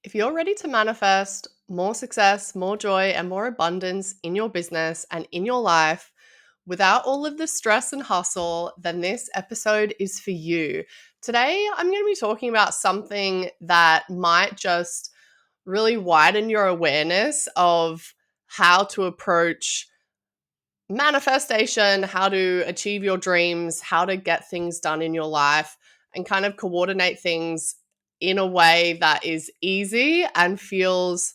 If you're ready to manifest more success, more joy, and more abundance in your business and in your life without all of the stress and hustle, then this episode is for you. Today, I'm going to be talking about something that might just really widen your awareness of how to approach manifestation, how to achieve your dreams, how to get things done in your life, and kind of coordinate things in a way that is easy and feels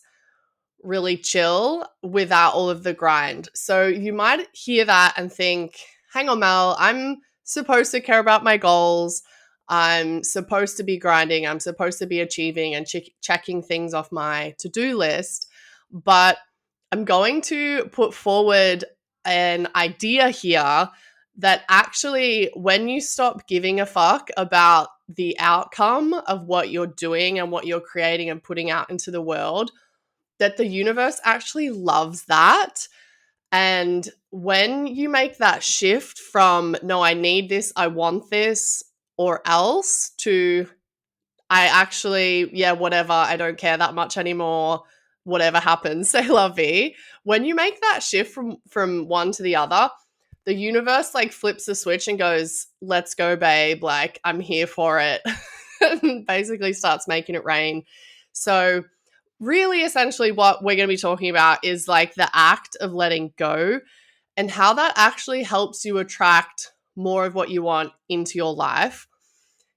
really chill without all of the grind. So you might hear that and think, hang on, Mel, I'm supposed to care about my goals. I'm supposed to be grinding. I'm supposed to be achieving and checking things off my to-do list. But I'm going to put forward an idea here that actually, when you stop giving a fuck about the outcome of what you're doing and what you're creating and putting out into the world, that the universe actually loves that. And when you make that shift from, no, I need this, I want this, or else, to, I actually, yeah, whatever, I don't care that much anymore, whatever happens, say la vie. When you make that shift from one to the other, the universe like flips the switch and goes, let's go, babe, like I'm here for it. And basically starts making it rain. So really, essentially what we're going to be talking about is like the act of letting go and how that actually helps you attract more of what you want into your life.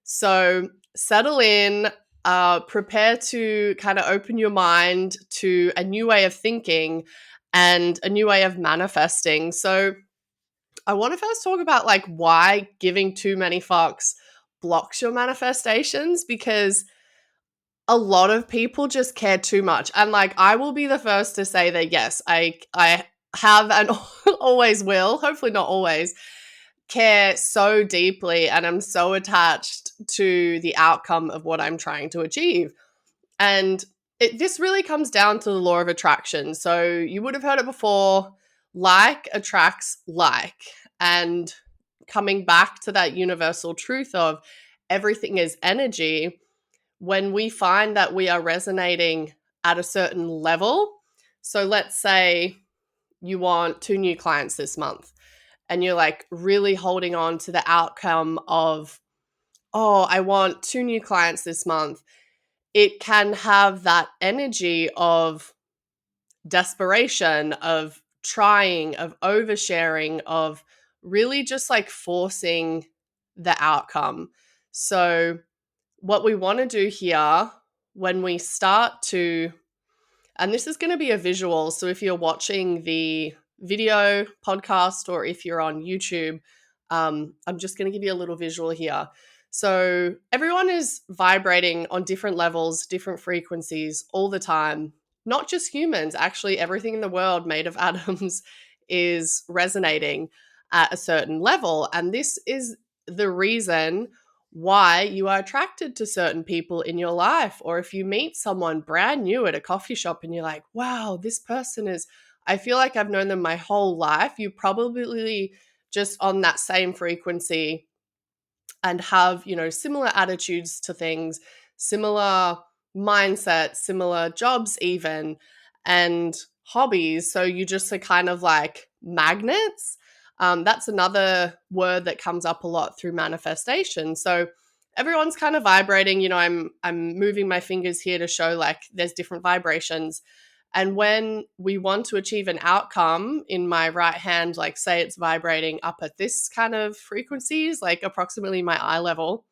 So settle in, prepare to kind of open your mind to a new way of thinking and a new way of manifesting. So I want to first talk about like why giving too many fucks blocks your manifestations, because a lot of people just care too much. And like I will be the first to say that yes, I have and always will, hopefully not always, care so deeply and I'm so attached to the outcome of what I'm trying to achieve. And this really comes down to the law of attraction. So you would have heard it before, like attracts like. And coming back to that universal truth of everything is energy, when we find that we are resonating at a certain level. So let's say you want 2 new clients this month and you're like really holding on to the outcome of, oh, I want 2 new clients this month. It can have that energy of desperation, of trying, of oversharing, of really just like forcing the outcome. So what we want to do here when we start to, and this is going to be a visual, so if you're watching the video podcast or if you're on YouTube, I'm just going to give you a little visual here. So everyone is vibrating on different levels, different frequencies all the time. Not just humans, actually, everything in the world made of atoms is resonating at a certain level. And this is the reason why you are attracted to certain people in your life. Or if you meet someone brand new at a coffee shop and you're like, wow, this person is, I feel like I've known them my whole life. You probably just on that same frequency and have, similar attitudes to things, similar mindset, similar jobs even, and hobbies. So you just are kind of like magnets. That's another word that comes up a lot through manifestation. So everyone's kind of vibrating. I'm moving my fingers here to show like there's different vibrations. And when we want to achieve an outcome in my right hand, like say it's vibrating up at this kind of frequencies, like approximately my eye level,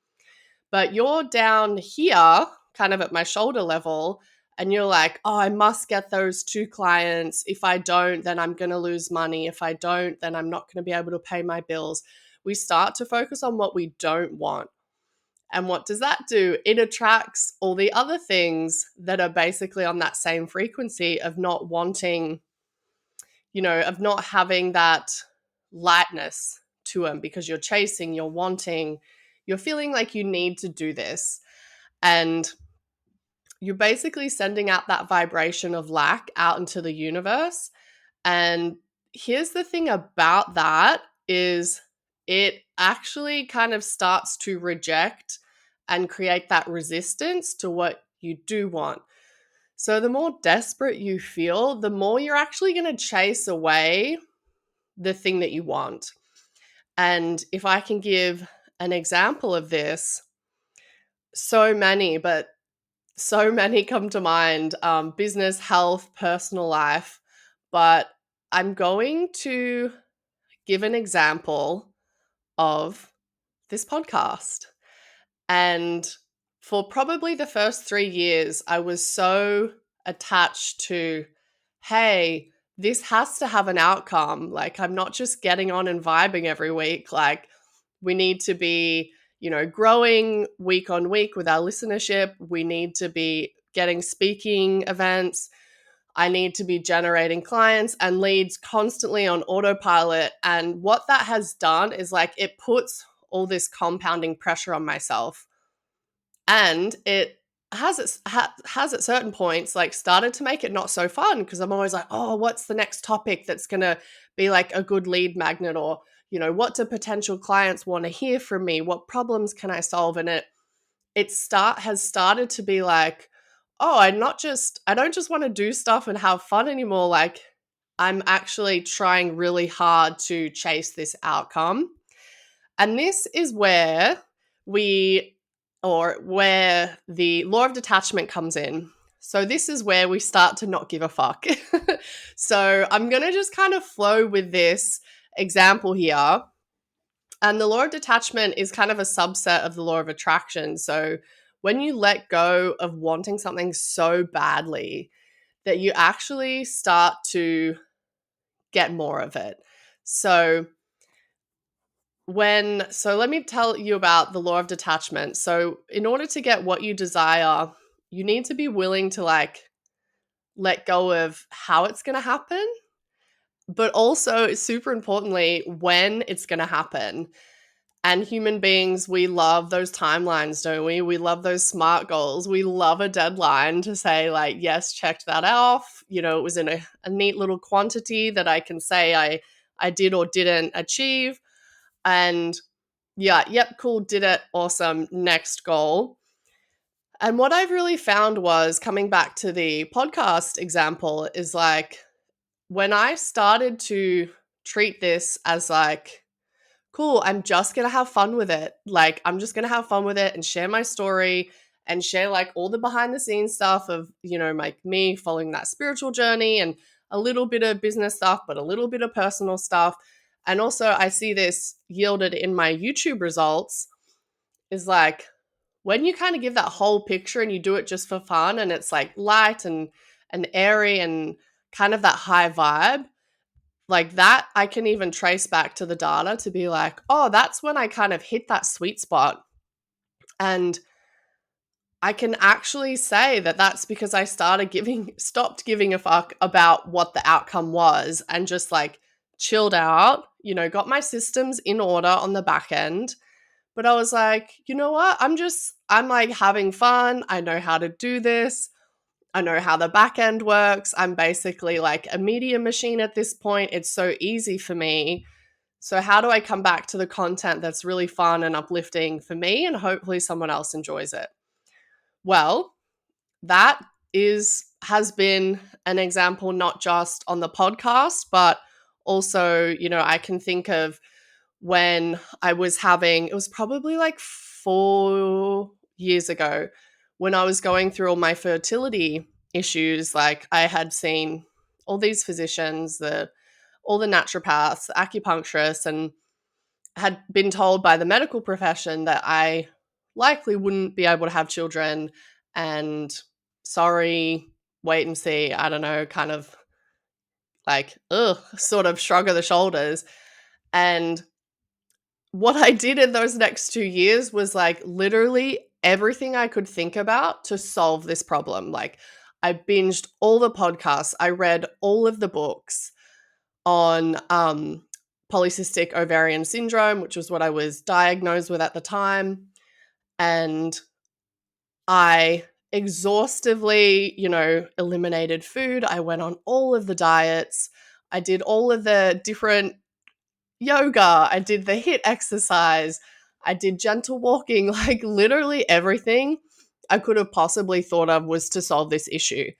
but you're down here, kind of at my shoulder level, and you're like, oh, I must get those 2 clients. If I don't, then I'm going to lose money. If I don't, then I'm not going to be able to pay my bills. We start to focus on what we don't want. And what does that do? It attracts all the other things that are basically on that same frequency of not wanting, of not having that lightness to them, because you're chasing, you're wanting, you're feeling like you need to do this. And you're basically sending out that vibration of lack out into the universe. And here's the thing about that is it actually kind of starts to reject and create that resistance to what you do want. So the more desperate you feel, the more you're actually going to chase away the thing that you want. And if I can give an example of this, so many, but so many come to mind, business, health, personal life. But I'm going to give an example of this podcast. And for probably the first 3 years, I was so attached to, hey, this has to have an outcome. Like, I'm not just getting on and vibing every week. Like, we need to be, growing week on week with our listenership. We need to be getting speaking events. I need to be generating clients and leads constantly on autopilot. And what that has done is like it puts all this compounding pressure on myself. And it has at certain points like started to make it not so fun because I'm always like, oh, what's the next topic that's going to be like a good lead magnet, or what do potential clients want to hear from me? What problems can I solve? And has started to be like, oh, I don't just want to do stuff and have fun anymore. Like, I'm actually trying really hard to chase this outcome. And this is where where the law of detachment comes in. So this is where we start to not give a fuck. So I'm going to just kind of flow with this example here. And the law of detachment is kind of a subset of the law of attraction. So when you let go of wanting something so badly that you actually start to get more of it. So let me tell you about the law of detachment. So in order to get what you desire, you need to be willing to like let go of how it's going to happen, but also super importantly, when it's going to happen. And human beings, we love those timelines, don't we? We love those SMART goals. We love a deadline to say like, yes, checked that off. It was in a neat little quantity that I can say I did or didn't achieve. And yeah, yep, cool, did it, awesome, next goal. And what I've really found was, coming back to the podcast example, is like when I started to treat this as like, cool, I'm just going to have fun with it. Like, I'm just going to have fun with it and share my story and share like all the behind the scenes stuff of, like me following that spiritual journey and a little bit of business stuff, but a little bit of personal stuff. And also I see this yielded in my YouTube results is like when you kind of give that whole picture and you do it just for fun and it's like light and airy and kind of that high vibe, like that, I can even trace back to the data to be like, oh, that's when I kind of hit that sweet spot. And I can actually say that that's because I stopped giving a fuck about what the outcome was and just like chilled out, got my systems in order on the back end. But I was like, you know what? I'm like having fun. I know how to do this. I know how the back end works. I'm basically like a media machine at this point. It's so easy for me. So how do I come back to the content that's really fun and uplifting for me and hopefully someone else enjoys it? Well, that has been an example not just on the podcast, but also, I can think of when I was it was probably like 4 years ago when I was going through all my fertility issues. Like, I had seen all these physicians, all the naturopaths, acupuncturists, and had been told by the medical profession that I likely wouldn't be able to have children, and sorry, wait and see, I don't know, kind of like, sort of shrug of the shoulders. And what I did in those next 2 years was like literally everything I could think about to solve this problem. Like, I binged all the podcasts, I read all of the books on polycystic ovarian syndrome, which was what I was diagnosed with at the time. And I exhaustively, eliminated food. I went on all of the diets. I did all of the different yoga. I did the HIIT exercise. I did gentle walking, like literally everything I could have possibly thought of was to solve this issue.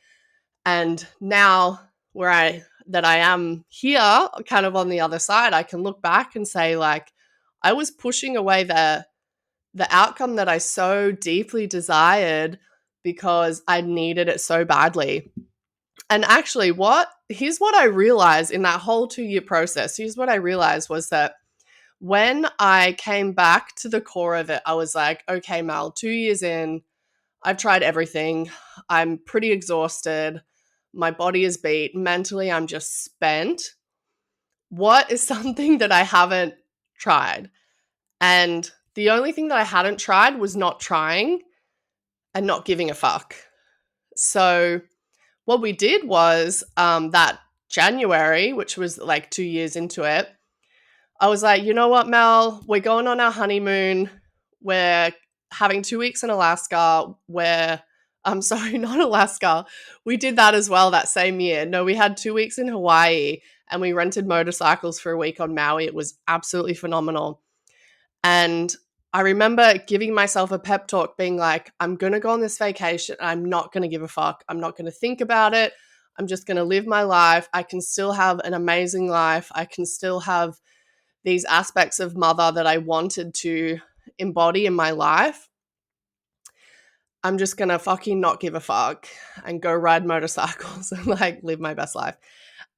And now that I am here, kind of on the other side, I can look back and say, like, I was pushing away the outcome that I so deeply desired because I needed it so badly. And actually, here's what I realized in that whole 2-year process. Here's what I realized was that when I came back to the core of it, I was like, okay, Mel, 2 years in, I've tried everything. I'm pretty exhausted. My body is beat. Mentally, I'm just spent. What is something that I haven't tried? And the only thing that I hadn't tried was not trying and not giving a fuck. So what we did was that January, which was like 2 years into it, I was like, you know what, Mel, we're going on our honeymoon. We're having 2 weeks in Alaska. I'm sorry, not Alaska. We did that as well that same year. No, we had 2 weeks in Hawaii and we rented motorcycles for a week on Maui. It was absolutely phenomenal. And I remember giving myself a pep talk being like, I'm going to go on this vacation. And I'm not going to give a fuck. I'm not going to think about it. I'm just going to live my life. I can still have an amazing life. I can still have these aspects of mother that I wanted to embody in my life. I'm just going to fucking not give a fuck and go ride motorcycles and like live my best life.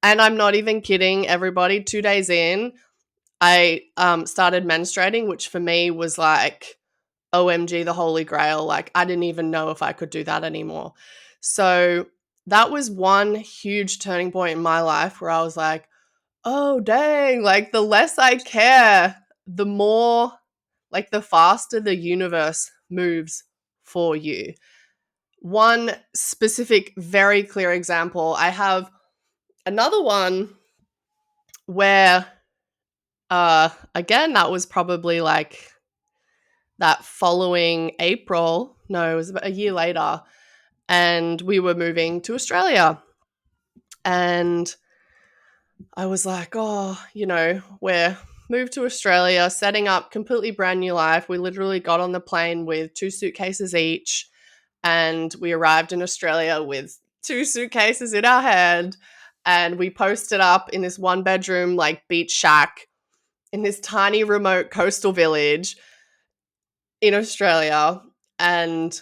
And I'm not even kidding, everybody. 2 days in, I started menstruating, which for me was like, OMG, the holy grail. Like, I didn't even know if I could do that anymore. So that was one huge turning point in my life where I was like, oh, dang, like the less I care, the more, like the faster the universe moves for you. One specific, very clear example, I have another one where, again, that was probably like that following April. No, it was about a year later. And we were moving to Australia. And I was like, oh, we're moved to Australia, setting up completely brand new life. We literally got on the plane with 2 suitcases each. And we arrived in Australia with 2 suitcases in our hand. And we posted up in this 1-bedroom, like beach shack in this tiny remote coastal village in Australia. And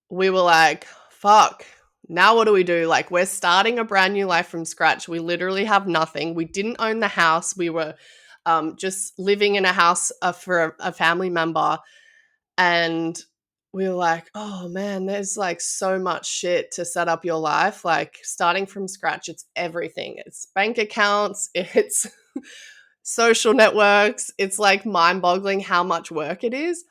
we were like, fuck, now what do we do? Like, we're starting a brand new life from scratch. We literally have nothing. We didn't own the house. We were just living in a house for a family member. And we were like, oh man, there's like so much shit to set up your life. Like, starting from scratch, it's everything. It's bank accounts, it's social networks. It's like mind-boggling how much work it is.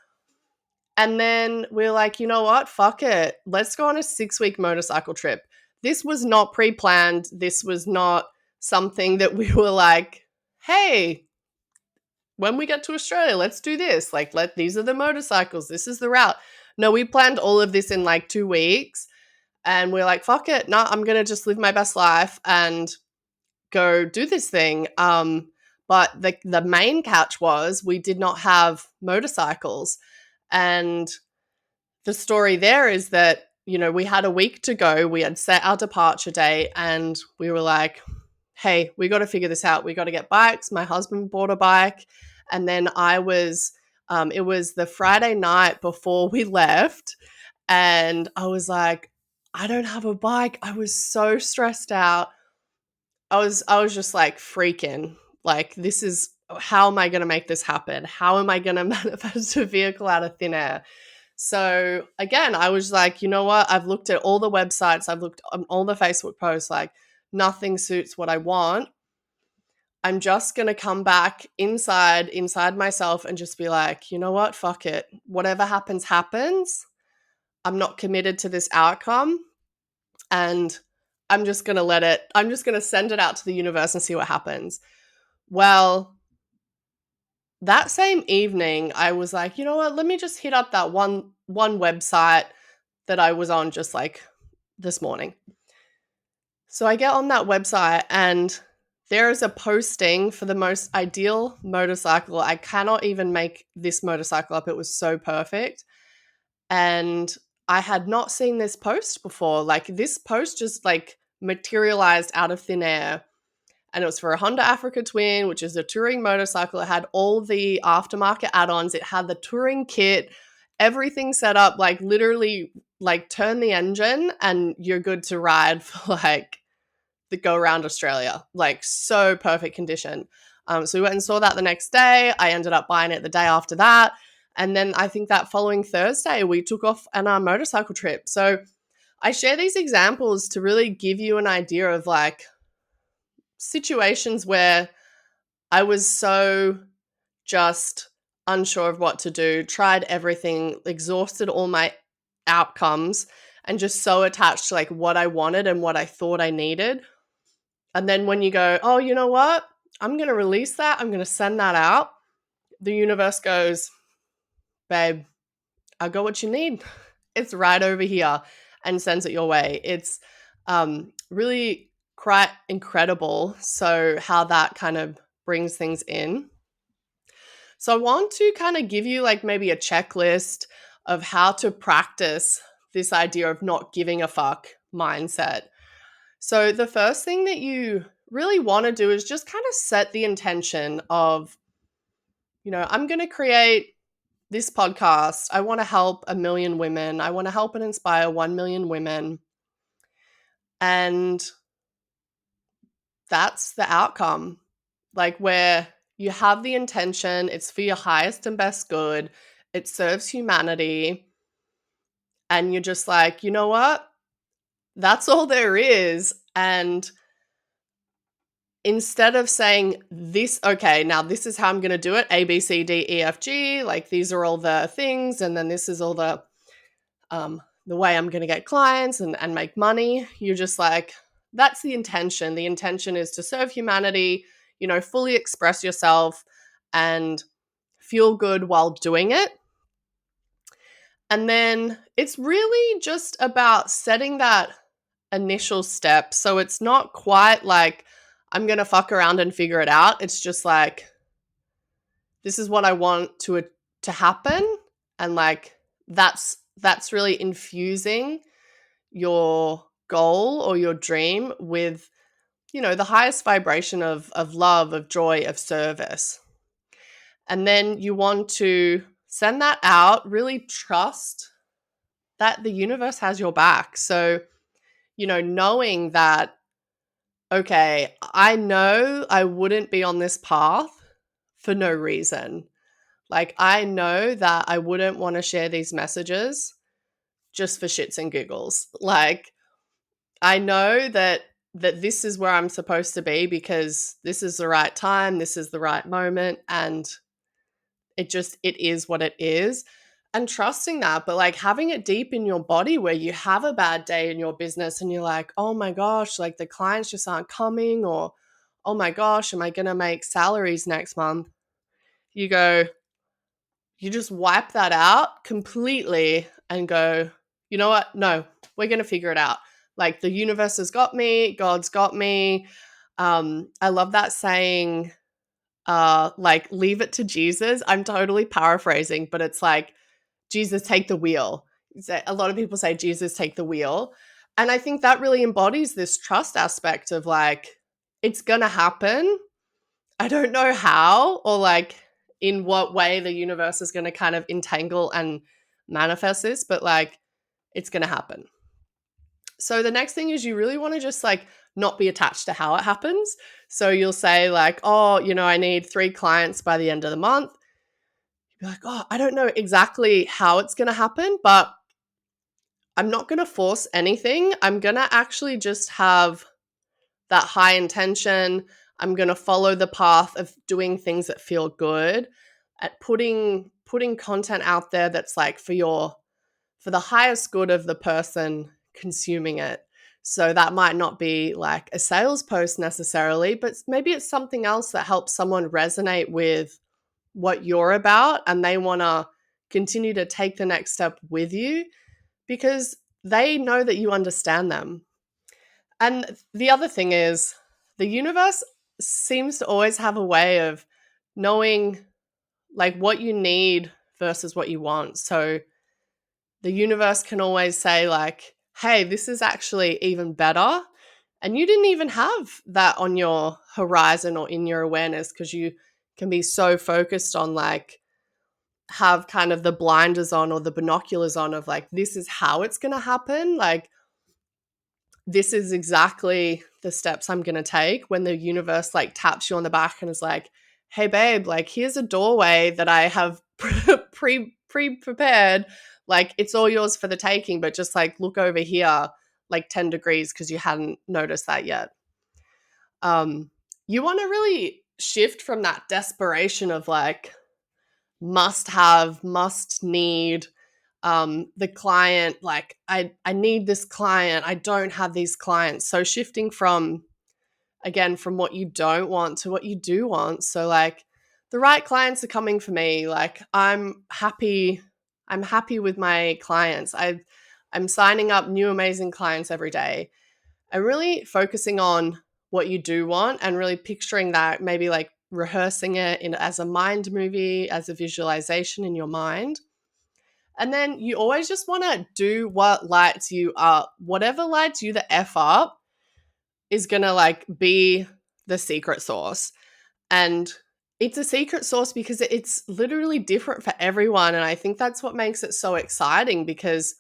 And then we're like, you know what? Fuck it. Let's go on a 6-week motorcycle trip. This was not pre-planned. This was not something that we were like, hey, when we get to Australia, let's do this. Like, these are the motorcycles. This is the route. No, we planned all of this in like 2 weeks. And we're like, fuck it. No, I'm going to just live my best life and go do this thing. But the main catch was we did not have motorcycles. And the story there is that, we had a week to go. We had set our departure date and we were like, hey, we got to figure this out. We got to get bikes. My husband bought a bike. And then it was the Friday night before we left. And I was like, I don't have a bike. I was so stressed out. I was just like freaking, like, this is, how am I going to make this happen? How am I going to manifest a vehicle out of thin air? So again, I was like, you know what? I've looked at all the websites. I've looked on all the Facebook posts, like nothing suits what I want. I'm just going to come back inside myself and just be like, you know what? Fuck it. Whatever happens, happens. I'm not committed to this outcome. And I'm just going to send it out to the universe and see what happens. Well, that same evening, I was like, you know what? Let me just hit up that one website that I was on just like this morning. So I get on that website and there is a posting for the most ideal motorcycle. I cannot even make this motorcycle up. It was so perfect. And I had not seen this post before. Like, this post just like materialized out of thin air. And it was for a Honda Africa Twin, which is a touring motorcycle. It had all the aftermarket add-ons. It had the touring kit, everything set up, like literally like turn the engine and you're good to ride for like the go around Australia. Like, so perfect condition. So we went and saw that the next day. I ended up buying it the day after that. And then I think that following Thursday, we took off on our motorcycle trip. So I share these examples to really give you an idea of like situations where I was so just unsure of what to do, tried everything, exhausted all my outcomes, and just so attached to like what I wanted and what I thought I needed. And then when you go, oh, you know what? I'm going to release that. I'm going to send that out. The universe goes, babe, I got what you need. It's right over here, and sends it your way. It's really quite incredible. So how that kind of brings things in. So I want to kind of give you like maybe a checklist of how to practice this idea of not giving a fuck mindset. So the first thing that you really want to do is just kind of set the intention of, I'm going to create this podcast. I want to help 1 million women. I want to help and inspire 1 million women. And that's the outcome. Like, where you have the intention, it's for your highest and best good, it serves humanity, and you're just like, you know what? That's all there is. And instead of saying this, okay, now this is how I'm going to do it, A, B, C, D, E, F, G, like these are all the things, and then this is all the way I'm going to get clients and make money, you're just like, that's the intention. The intention is to serve humanity, fully express yourself and feel good while doing it. And then it's really just about setting that initial step. So it's not quite like, I'm going to fuck around and figure it out. It's just like, this is what I want to happen. And like, that's really infusing your goal or your dream with, the highest vibration of love, of joy, of service. And then you want to send that out, really trust that the universe has your back. So, knowing that, okay, I know I wouldn't be on this path for no reason. Like, I know that I wouldn't want to share these messages just for shits and giggles. Like, I know that this is where I'm supposed to be because this is the right time, this is the right moment, and it is what it is. And trusting that, but like having it deep in your body where you have a bad day in your business and you're like, oh my gosh, like the clients just aren't coming, or oh my gosh, am I going to make salaries next month? You just wipe that out completely and go, you know what? No, we're going to figure it out. Like, the universe has got me, God's got me. I love that saying, like, leave it to Jesus. I'm totally paraphrasing, but it's like, Jesus, take the wheel. A lot of people say, Jesus, take the wheel. And I think that really embodies this trust aspect of like, it's going to happen. I don't know how or like in what way the universe is going to kind of entangle and manifest this, but like, it's going to happen. So the next thing is you really want to just like not be attached to how it happens. So you'll say like, oh, I need 3 clients by the end of the month. You'll be like, oh, I don't know exactly how it's going to happen, but I'm not going to force anything. I'm going to actually just have that high intention. I'm going to follow the path of doing things that feel good, at putting content out there that's like for the highest good of the person consuming it. So that might not be like a sales post necessarily, but maybe it's something else that helps someone resonate with what you're about and they want to continue to take the next step with you because they know that you understand them. And the other thing is, the universe seems to always have a way of knowing like what you need versus what you want. So the universe can always say like, hey, this is actually even better. And you didn't even have that on your horizon or in your awareness because you can be so focused on like, have kind of the blinders on or the binoculars on of like, this is how it's going to happen. Like, this is exactly the steps I'm going to take, when the universe like taps you on the back and is like, hey babe, like here's a doorway that I have prepared. Like it's all yours for the taking, but just like look over here like 10 degrees because you hadn't noticed that yet. You want to really shift from that desperation of like must have, must need, the client, like I need this client, I don't have these clients. So shifting from, again, from what you don't want to what you do want. So like the right clients are coming for me. Like I'm happy with my clients. I'm signing up new amazing clients every day. And really focusing on what you do want and really picturing that, maybe like rehearsing it in as a mind movie, as a visualization in your mind. And then you always just want to do what lights you up. Whatever lights you the F up is going to like be the secret sauce. And it's a secret sauce because it's literally different for everyone. And I think that's what makes it so exciting, because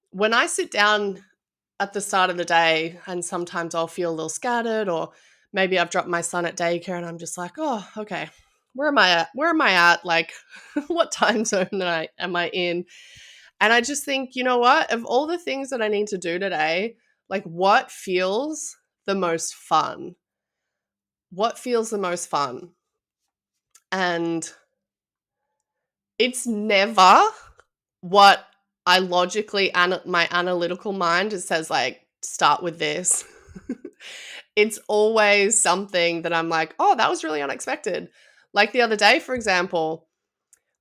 when I sit down at the start of the day and sometimes I'll feel a little scattered, or maybe I've dropped my son at daycare and I'm just like, oh, okay, where am I at? Where am I at? Like, what time zone am I in? And I just think, you know what? Of all the things that I need to do today, like what feels the most fun? What feels the most fun? And it's never what I logically, my analytical mind, it says like, start with this. It's always something that I'm like, oh, that was really unexpected. Like the other day, for example,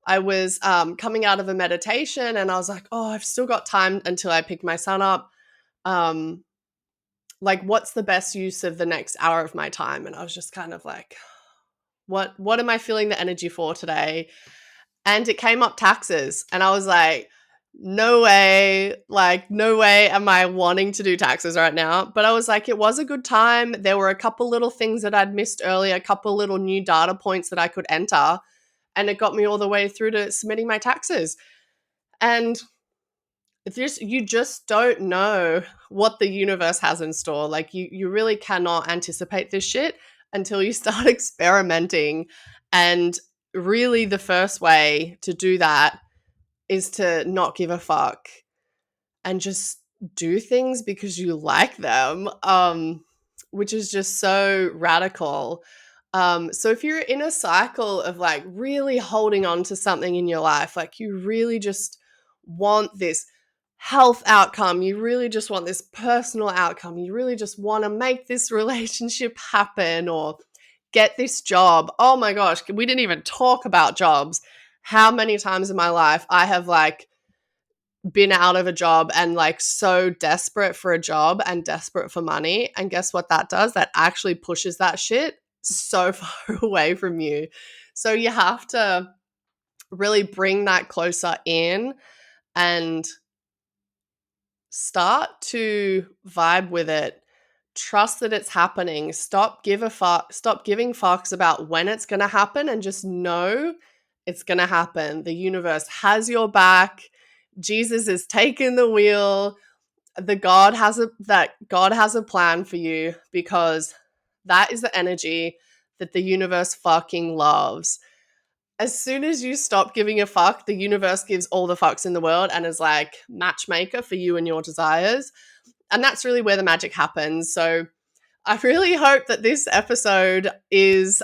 I was coming out of a meditation and I was like, oh, I've still got time until I pick my son up. Like, what's the best use of the next hour of my time? And I was just kind of like, what am I feeling the energy for today? And it came up taxes. And I was like, no way am I wanting to do taxes right now. But I was like, it was a good time. There were a couple little things that I'd missed earlier, a couple little new data points that I could enter. And it got me all the way through to submitting my taxes. And you just don't know what the universe has in store. Like you really cannot anticipate this shit until you start experimenting. And really the first way to do that is to not give a fuck and just do things because you like them, which is just so radical. So if you're in a cycle of like really holding on to something in your life, like you really just want this health outcome, you really just want this personal outcome, you really just want to make this relationship happen or get this job. Oh my gosh, we didn't even talk about jobs. How many times in my life I have like been out of a job and like so desperate for a job and desperate for money. And guess what that does? That actually pushes that shit so far away from you. So you have to really bring that closer in and start to vibe with it. Trust that it's happening. Stop giving fucks about when it's going to happen and just know it's going to happen. The universe has your back. Jesus is taking the wheel. God has a plan for you, because that is the energy that the universe fucking loves. As soon as you stop giving a fuck, the universe gives all the fucks in the world and is like matchmaker for you and your desires. And that's really where the magic happens. So I really hope that this episode is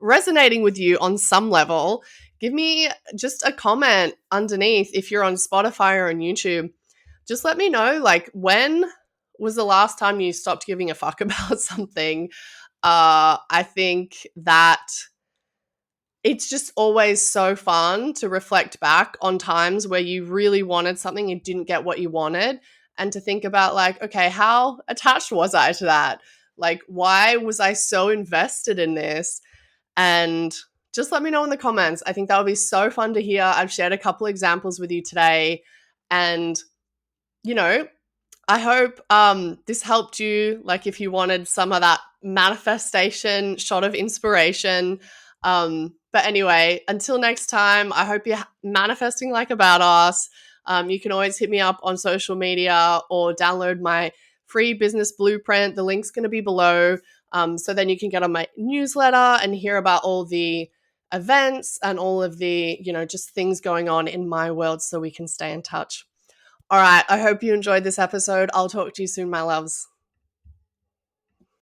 resonating with you on some level. Give me just a comment underneath if you're on Spotify or on YouTube. Just let me know, like, when was the last time you stopped giving a fuck about something? I think that it's just always so fun to reflect back on times where you really wanted something and didn't get what you wanted, and to think about like, okay, how attached was I to that? Like, why was I so invested in this? And just let me know in the comments. I think that would be so fun to hear. I've shared a couple examples with you today. And, you know, I hope this helped you. Like, if you wanted some of that manifestation shot of inspiration. But anyway, until next time, I hope you're manifesting like a badass. You can always hit me up on social media or download my free business blueprint. The link's going to be below. So then you can get on my newsletter and hear about all the events and all of the, just things going on in my world so we can stay in touch. All right. I hope you enjoyed this episode. I'll talk to you soon, my loves.